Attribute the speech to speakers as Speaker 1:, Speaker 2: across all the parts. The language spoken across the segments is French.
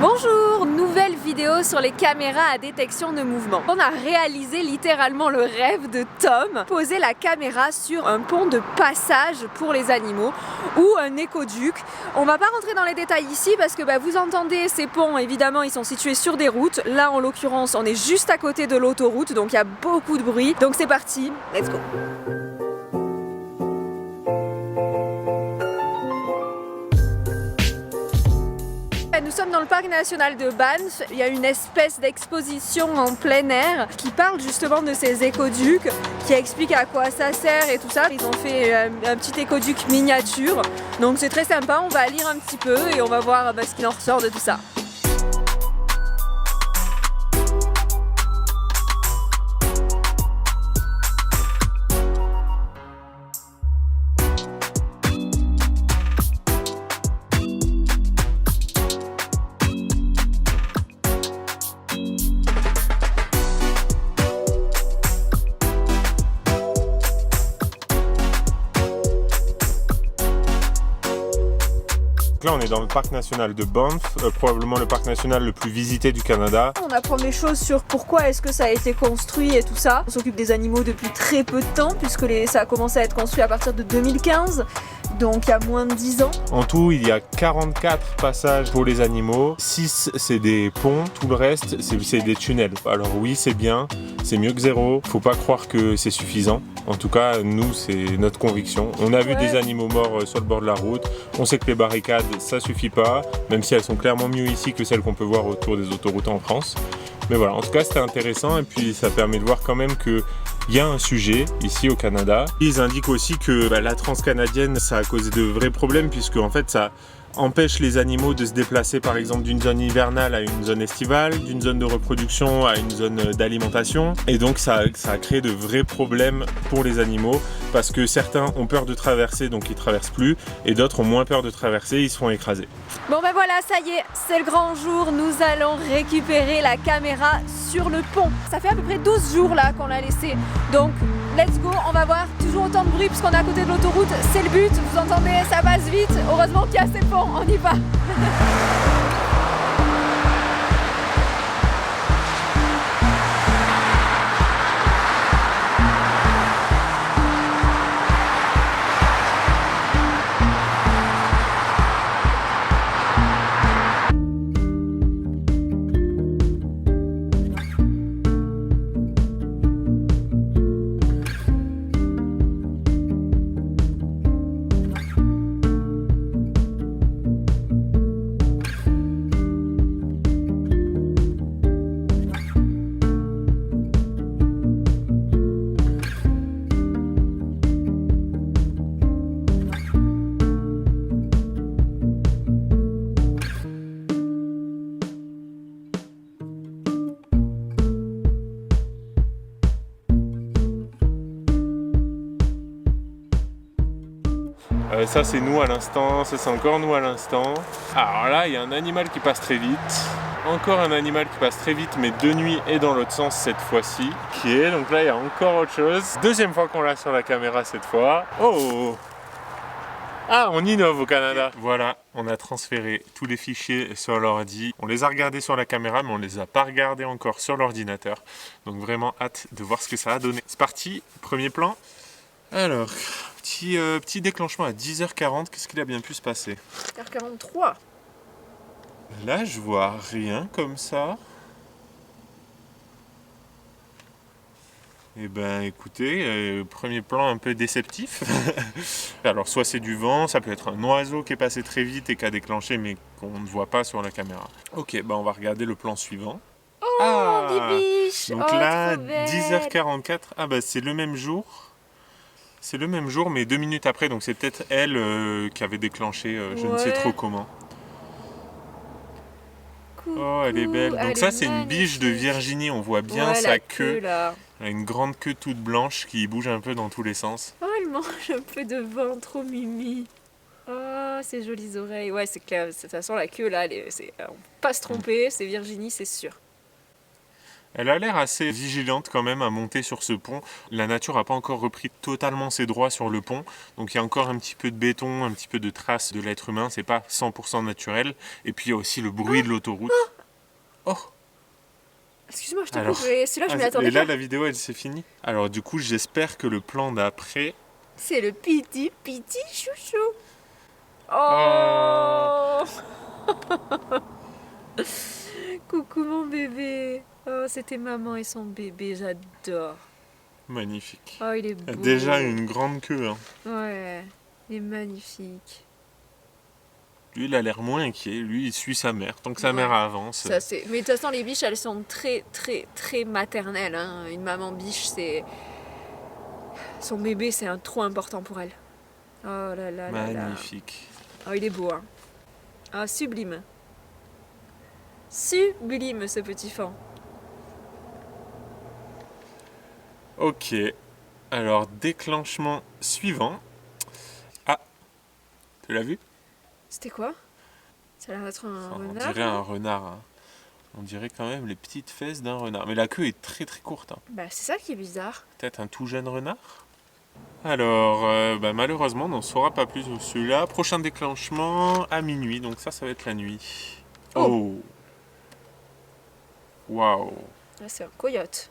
Speaker 1: Bonjour, nouvelle vidéo sur les caméras à détection de mouvement. On a réalisé littéralement le rêve de Tom, poser la caméra sur un pont de passage pour les animaux ou un écoduc. On va pas rentrer dans les détails ici parce que vous entendez ces ponts, évidemment ils sont situés sur des routes. Là en l'occurrence on est juste à côté de l'autoroute donc il y a beaucoup de bruit. Donc c'est parti, let's go! Nous sommes dans le parc national de Banff, il y a une espèce d'exposition en plein air qui parle justement de ces écoducs, qui explique à quoi ça sert et tout ça. Ils ont fait un petit écoduc miniature, donc c'est très sympa, on va lire un petit peu et on va voir ce qu'il en ressort de tout ça.
Speaker 2: Là on est dans le parc national de Banff, probablement le parc national le plus visité du Canada.
Speaker 1: On apprend des choses sur pourquoi est-ce que ça a été construit et tout ça. On s'occupe des animaux depuis très peu de temps puisque ça a commencé à être construit à partir de 2015. Donc il y a moins de 10 ans.
Speaker 2: En tout, il y a 44 passages pour les animaux, 6 c'est des ponts, tout le reste c'est des tunnels. Alors oui, c'est bien, c'est mieux que zéro, faut pas croire que c'est suffisant. En tout cas, nous, c'est notre conviction. On a vu des animaux morts sur le bord de la route, on sait que les barricades, ça suffit pas, même si elles sont clairement mieux ici que celles qu'on peut voir autour des autoroutes en France. Mais voilà, en tout cas, c'était intéressant et puis ça permet de voir quand même que il y a un sujet ici au Canada. Ils indiquent aussi que la transcanadienne, ça a causé de vrais problèmes puisque en fait ça empêche les animaux de se déplacer par exemple d'une zone hivernale à une zone estivale, d'une zone de reproduction à une zone d'alimentation. Et donc ça a créé de vrais problèmes pour les animaux parce que certains ont peur de traverser donc ils traversent plus et d'autres ont moins peur de traverser, ils se font écraser.
Speaker 1: Bon voilà, ça y est, c'est le grand jour, nous allons récupérer la caméra sur le pont. Ça fait à peu près 12 jours là qu'on l'a laissé, donc let's go, on va voir, toujours autant de bruit puisqu'on est à côté de l'autoroute, c'est le but, vous entendez, ça passe vite, heureusement qu'il y a assez de pont, on y va.
Speaker 2: Ça c'est nous à l'instant, ça c'est encore nous à l'instant. Alors là il y a un animal qui passe très vite. Encore un animal qui passe très vite mais de nuit et dans l'autre sens cette fois-ci. Donc là il y a encore autre chose. Deuxième fois qu'on l'a sur la caméra cette fois. Oh! Ah, on innove au Canada. Voilà, on a transféré tous les fichiers sur l'ordi. On les a regardés sur la caméra, mais on les a pas regardés encore sur l'ordinateur. Donc vraiment hâte de voir ce que ça a donné. C'est parti, premier plan. Alors, petit déclenchement à 10h40. Qu'est-ce qu'il a bien pu se passer?
Speaker 1: 10h43.
Speaker 2: Là, je vois rien comme ça. Eh ben écoutez, premier plan un peu déceptif. Alors soit c'est du vent, ça peut être un oiseau qui est passé très vite et qui a déclenché mais qu'on ne voit pas sur la caméra. Ok, on va regarder le plan suivant.
Speaker 1: Oh, bibiche!
Speaker 2: Donc là, 10h44, c'est le même jour. C'est le même jour mais 2 minutes après, donc c'est peut-être elle qui avait décléchenché, je ne sais trop comment.
Speaker 1: Coucou.
Speaker 2: Oh, elle est belle. Donc ça c'est une biche de Virginie, on voit bien sa queue.
Speaker 1: Là.
Speaker 2: Elle a une grande queue toute blanche qui bouge un peu dans tous les sens.
Speaker 1: Oh, elle mange un peu de vent, trop mimi. Oh, ses jolies oreilles. Ouais, c'est clair, de toute façon la queue là, on peut pas se tromper, c'est Virginie, c'est sûr.
Speaker 2: Elle a l'air assez vigilante quand même à monter sur ce pont. La nature n'a pas encore repris totalement ses droits sur le pont. Donc il y a encore un petit peu de béton, un petit peu de traces de l'être humain. C'est pas 100% naturel. Et puis il y a aussi le bruit de l'autoroute. Oh!
Speaker 1: Excuse-moi, je te
Speaker 2: Alors,
Speaker 1: coupe, mais celui-là, je m'y attendais
Speaker 2: et là,
Speaker 1: pas.
Speaker 2: la vidéo, elle s'est finie. Alors du coup, j'espère que le plan d'après...
Speaker 1: C'est le petit chouchou. Oh, coucou mon bébé. Oh, c'était maman et son bébé, j'adore.
Speaker 2: Magnifique.
Speaker 1: Oh, il est beau.
Speaker 2: Déjà une grande queue. Hein.
Speaker 1: Ouais, il est magnifique.
Speaker 2: Lui, il a l'air moins inquiet. Lui, il suit sa mère. Tant que sa mère avance.
Speaker 1: Ça, c'est... Mais de toute façon, les biches, elles sont très, très, très maternelles. Hein. Une maman biche, c'est... Son bébé, c'est trop important pour elle. Oh là là là là.
Speaker 2: Magnifique.
Speaker 1: Oh, il est beau, hein. Ah, sublime. Sublime, ce petit fan.
Speaker 2: Ok. Alors, déclenchement suivant. Ah, tu l'as vu?
Speaker 1: C'était quoi? Ça a l'air d'être un
Speaker 2: On
Speaker 1: renard.
Speaker 2: dirait un renard. Hein. On dirait quand même les petites fesses d'un renard. Mais la queue est très très courte. Hein.
Speaker 1: Bah, c'est ça qui est bizarre.
Speaker 2: Peut-être un tout jeune renard? Alors, malheureusement, on n'en saura pas plus sur celui-là. Prochain déclenchement à minuit. Donc ça va être la nuit. Oh! Waouh!
Speaker 1: Là, c'est un coyote.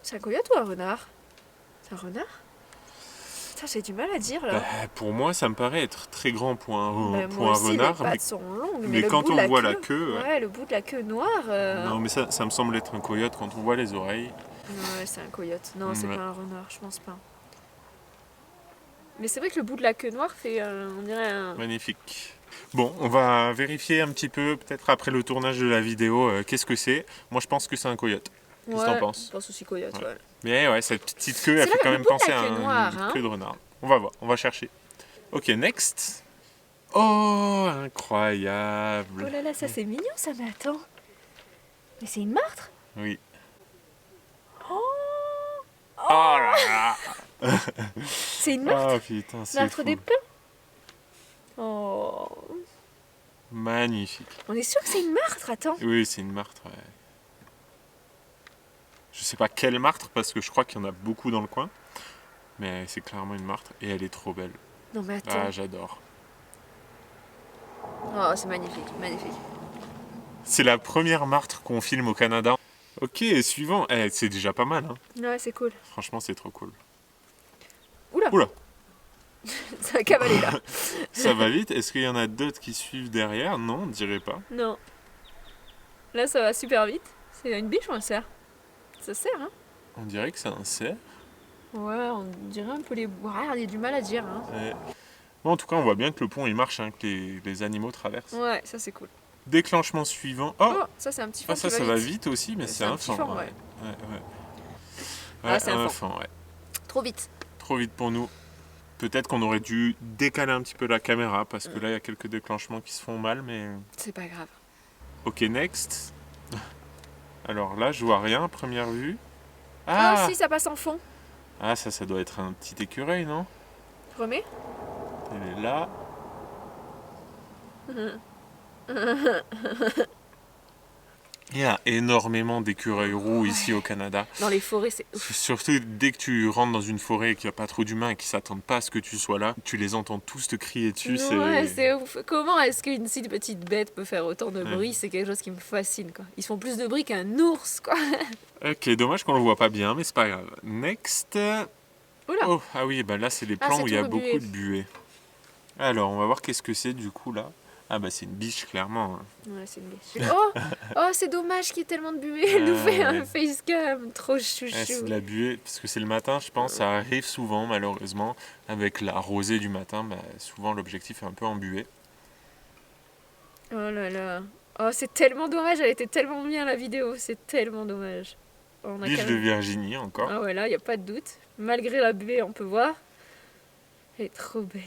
Speaker 1: C'est un coyote ou un renard? C'est un renard? Putain, j'ai du mal à dire là.
Speaker 2: Pour moi, ça me paraît être très grand pour un,
Speaker 1: Bah,
Speaker 2: pour
Speaker 1: moi
Speaker 2: un
Speaker 1: aussi,
Speaker 2: renard.
Speaker 1: les pattes sont longues,
Speaker 2: mais
Speaker 1: le
Speaker 2: quand
Speaker 1: bout
Speaker 2: on
Speaker 1: de
Speaker 2: voit la queue...
Speaker 1: Ouais, le bout de la queue noire.
Speaker 2: Non, mais ça me semble être un coyote quand on voit les oreilles.
Speaker 1: Ouais, c'est un coyote. Non, c'est
Speaker 2: Ouais.
Speaker 1: pas un renard, je pense pas. Mais c'est vrai que le bout de la queue noire fait, on dirait un...
Speaker 2: Magnifique. Bon, on va vérifier un petit peu, peut-être après le tournage de la vidéo, qu'est-ce que c'est. Moi, je pense que c'est un coyote. Qu'est-ce que t'en penses?
Speaker 1: Je pense aussi coyote, ouais.
Speaker 2: Mais ouais, cette petite queue, elle
Speaker 1: C'est
Speaker 2: fait
Speaker 1: là,
Speaker 2: quand
Speaker 1: le
Speaker 2: même
Speaker 1: bout de
Speaker 2: penser
Speaker 1: la
Speaker 2: à
Speaker 1: queue noire,
Speaker 2: une
Speaker 1: hein.
Speaker 2: queue de renard. On va voir, on va chercher. Ok, next. Oh, incroyable.
Speaker 1: Oh là là, ça c'est mignon ça, mais attends. Mais c'est une martre?
Speaker 2: Oui.
Speaker 1: Oh,
Speaker 2: Oh là là.
Speaker 1: c'est une martre?
Speaker 2: Oh putain, c'est
Speaker 1: Martre
Speaker 2: fou.
Speaker 1: des pins? Oh.
Speaker 2: Magnifique.
Speaker 1: On est sûr que c'est une martre, attends.
Speaker 2: Oui, c'est une martre, ouais. Je sais pas quelle martre, parce que je crois qu'il y en a beaucoup dans le coin. Mais c'est clairement une martre, et elle est trop belle.
Speaker 1: Non mais attends.
Speaker 2: Ah, j'adore.
Speaker 1: Oh, c'est magnifique, magnifique.
Speaker 2: C'est la première martre qu'on filme au Canada. Ok, suivant. C'est déjà pas mal. Hein.
Speaker 1: Ouais, c'est cool.
Speaker 2: Franchement, c'est trop cool.
Speaker 1: Oula.
Speaker 2: Oula.
Speaker 1: Ça a cavalé là.
Speaker 2: Ça va vite. Est-ce qu'il y en a d'autres qui suivent derrière? Non, on dirait pas.
Speaker 1: Non. Là, ça va super vite. C'est une biche ou un cerf? Ça sert, hein?
Speaker 2: On dirait que c'est un cerf.
Speaker 1: Ouais, on dirait un peu les... Ouais, il y a du mal à dire, hein.
Speaker 2: Ouais. Bon, en tout cas, on voit bien que le pont il marche, hein, que les animaux traversent.
Speaker 1: Ouais, ça c'est cool.
Speaker 2: Déclenchement suivant. Oh,
Speaker 1: Oh, ça c'est un petit fan
Speaker 2: ça,
Speaker 1: qui
Speaker 2: ça
Speaker 1: va
Speaker 2: va
Speaker 1: vite.
Speaker 2: vite aussi, mais c'est un
Speaker 1: petit
Speaker 2: fan.
Speaker 1: fan,
Speaker 2: Ouais.
Speaker 1: ouais.
Speaker 2: Ouais.
Speaker 1: Ah, c'est un
Speaker 2: fan, ouais.
Speaker 1: Trop vite.
Speaker 2: Trop vite pour nous. Peut-être qu'on aurait dû décaler un petit peu la caméra, parce que là, il y a quelques déclenchements qui se font mal, mais...
Speaker 1: C'est pas grave.
Speaker 2: Ok, next. Alors là, je vois rien à première vue.
Speaker 1: Ah si, ça passe en fond.
Speaker 2: Ah, ça doit être un petit écureuil, non?
Speaker 1: Remets.
Speaker 2: Elle est là. Il y a énormément d'écureuils roux ici au Canada.
Speaker 1: Dans les forêts, c'est ouf.
Speaker 2: Surtout dès que tu rentres dans une forêt et qu'il n'y a pas trop d'humains et qu'ils s'attendent pas à ce que tu sois là, tu les entends tous te crier dessus.
Speaker 1: Ouais, c'est ouf. Comment est-ce qu'une si petite bête peut faire autant de bruit?
Speaker 2: Ouais.
Speaker 1: C'est quelque chose qui me fascine, quoi. Ils font plus de bruit qu'un ours, quoi.
Speaker 2: Ok, dommage qu'on le voit pas bien, mais c'est pas grave. Next.
Speaker 1: Oula.
Speaker 2: Oh, ah oui, bah là c'est les
Speaker 1: Ah,
Speaker 2: plans
Speaker 1: c'est
Speaker 2: où il y a
Speaker 1: tout
Speaker 2: beaucoup
Speaker 1: rebué.
Speaker 2: de buée. Alors, on va voir qu'est-ce que c'est du coup là. Ah bah c'est une biche clairement. Hein.
Speaker 1: Ouais, c'est une biche. Oh, c'est dommage qu'il y ait tellement de buée. Elle nous fait un facecam. Trop chouchou.
Speaker 2: C'est de la buée, parce que c'est le matin, je pense, ça arrive souvent malheureusement. Avec la rosée du matin, souvent l'objectif est un peu embué.
Speaker 1: Oh là là. Oh, c'est tellement dommage. Elle était tellement bien la vidéo. C'est tellement dommage. On a
Speaker 2: Biche
Speaker 1: quand
Speaker 2: de
Speaker 1: même...
Speaker 2: Virginie encore.
Speaker 1: Ah ouais, là, il n'y a pas de doute. Malgré la buée, on peut voir. Elle est trop belle.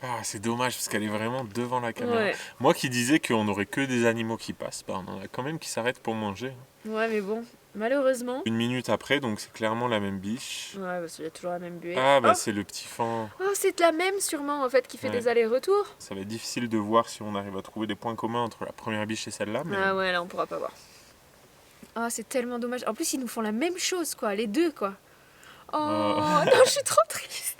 Speaker 2: Ah, c'est dommage parce qu'elle est vraiment devant la caméra.
Speaker 1: Ouais.
Speaker 2: Moi qui disais qu'on n'aurait que des animaux qui passent, on en a quand même qui s'arrêtent pour manger.
Speaker 1: Ouais, mais bon, malheureusement.
Speaker 2: Une minute après, donc c'est clairement la même biche.
Speaker 1: Ouais, parce qu'il y a toujours la même buée.
Speaker 2: Ah bah
Speaker 1: Oh,
Speaker 2: c'est le petit fan.
Speaker 1: oh, c'est la même sûrement en fait qui fait
Speaker 2: Ouais.
Speaker 1: des allers-retours.
Speaker 2: Ça va être difficile de voir si on arrive à trouver des points communs entre la première biche et celle-là. Mais...
Speaker 1: Ah ouais, là on pourra pas voir. Ah, c'est tellement dommage. En plus, ils nous font la même chose, quoi, les deux, quoi. Oh,
Speaker 2: Oh.
Speaker 1: non, je suis trop triste.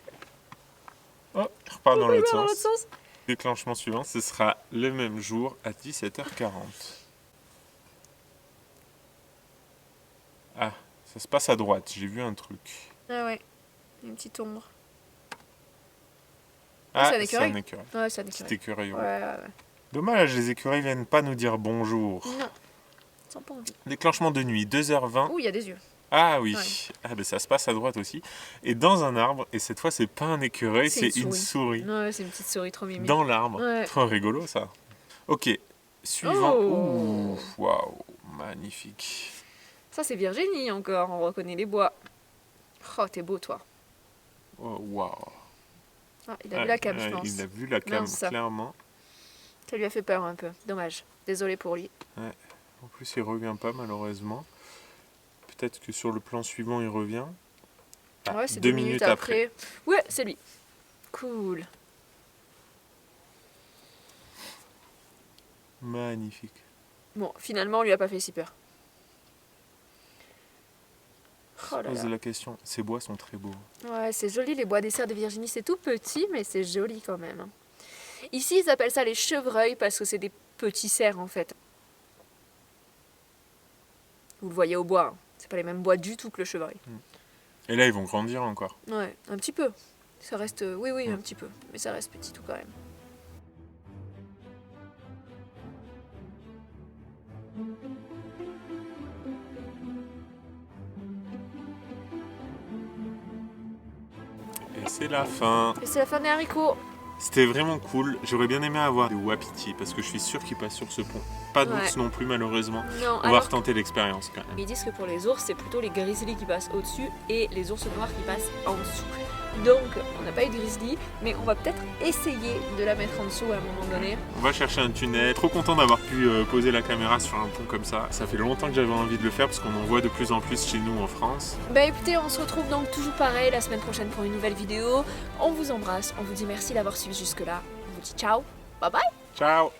Speaker 2: Oh, il repart dans l'autre
Speaker 1: Dans l'autre
Speaker 2: sens.
Speaker 1: sens.
Speaker 2: Déclenchement suivant, ce sera le même jour à 17h40. Ah, ça se passe à droite, j'ai vu un truc.
Speaker 1: Ah ouais, une petite ombre.
Speaker 2: Ah,
Speaker 1: c'est un écureuil.
Speaker 2: un écureuil.
Speaker 1: Ouais, c'est un
Speaker 2: Petit
Speaker 1: écureuil.
Speaker 2: écureuil.
Speaker 1: Ouais,
Speaker 2: Ouais.
Speaker 1: ouais, ouais.
Speaker 2: Dommage, les écureuils viennent pas nous dire bonjour.
Speaker 1: Non, ils ont pas envie.
Speaker 2: Déclenchement de nuit, 2h20.
Speaker 1: Ouh, il y a des yeux.
Speaker 2: Ah oui,
Speaker 1: Ouais.
Speaker 2: ah, ben ça se passe à droite aussi. Et dans un arbre, et cette fois c'est pas un écureuil, c'est une souris.
Speaker 1: Ouais, c'est une petite souris trop mimi.
Speaker 2: Dans l'arbre.
Speaker 1: Ouais.
Speaker 2: Trop rigolo ça. Ok, suivant.
Speaker 1: Oh.
Speaker 2: Ouh, waouh, magnifique.
Speaker 1: Ça, c'est Virginie encore, on reconnaît les bois. Oh, t'es beau, toi.
Speaker 2: Oh, waouh.
Speaker 1: Ah, il a vu la cam, je
Speaker 2: Ouais,
Speaker 1: pense.
Speaker 2: il a vu la cam,
Speaker 1: Mince, ça.
Speaker 2: clairement.
Speaker 1: Ça lui a fait peur un peu. Dommage. Désolé pour lui.
Speaker 2: En plus, il revient pas malheureusement. Peut-être que sur le plan suivant, il revient. Ah,
Speaker 1: Ouais, c'est
Speaker 2: 2
Speaker 1: 2 minutes après. Ouais, c'est lui. Cool.
Speaker 2: Magnifique.
Speaker 1: Bon, finalement, on lui a pas fait si peur. Oh
Speaker 2: Je
Speaker 1: là
Speaker 2: pose
Speaker 1: là.
Speaker 2: la question. Ces bois sont très beaux.
Speaker 1: Ouais, c'est joli, les bois des serres de Virginie. C'est tout petit, mais c'est joli quand même. Ici, ils appellent ça les chevreuils parce que c'est des petits cerfs en fait. Vous le voyez au bois. Hein. C'est pas les mêmes bois du tout que le chevreuil.
Speaker 2: Et là, ils vont grandir encore.
Speaker 1: Ouais, un petit peu. Ça reste. Oui, un petit peu. Mais ça reste petit tout quand même.
Speaker 2: Et c'est la fin.
Speaker 1: Et c'est la fin des haricots.
Speaker 2: C'était vraiment cool. J'aurais bien aimé avoir des wapitis parce que je suis sûr qu'ils passent sur ce pont. Pas d'ours
Speaker 1: Ouais.
Speaker 2: non plus, malheureusement.
Speaker 1: Non,
Speaker 2: On va retenter l'expérience quand même.
Speaker 1: Ils disent que pour les ours, c'est plutôt les grizzlies qui passent au-dessus et les ours noirs qui passent en dessous. Donc, on n'a pas eu de grizzly, mais on va peut-être essayer de la mettre en dessous à un moment donné.
Speaker 2: On va chercher un tunnel. Trop content d'avoir pu poser la caméra sur un pont comme ça. Ça fait longtemps que j'avais envie de le faire parce qu'on en voit de plus en plus chez nous en France.
Speaker 1: Bah écoutez, on se retrouve donc toujours pareil la semaine prochaine pour une nouvelle vidéo. On vous embrasse, on vous dit merci d'avoir suivi jusque-là. On vous dit ciao, bye bye.
Speaker 2: Ciao!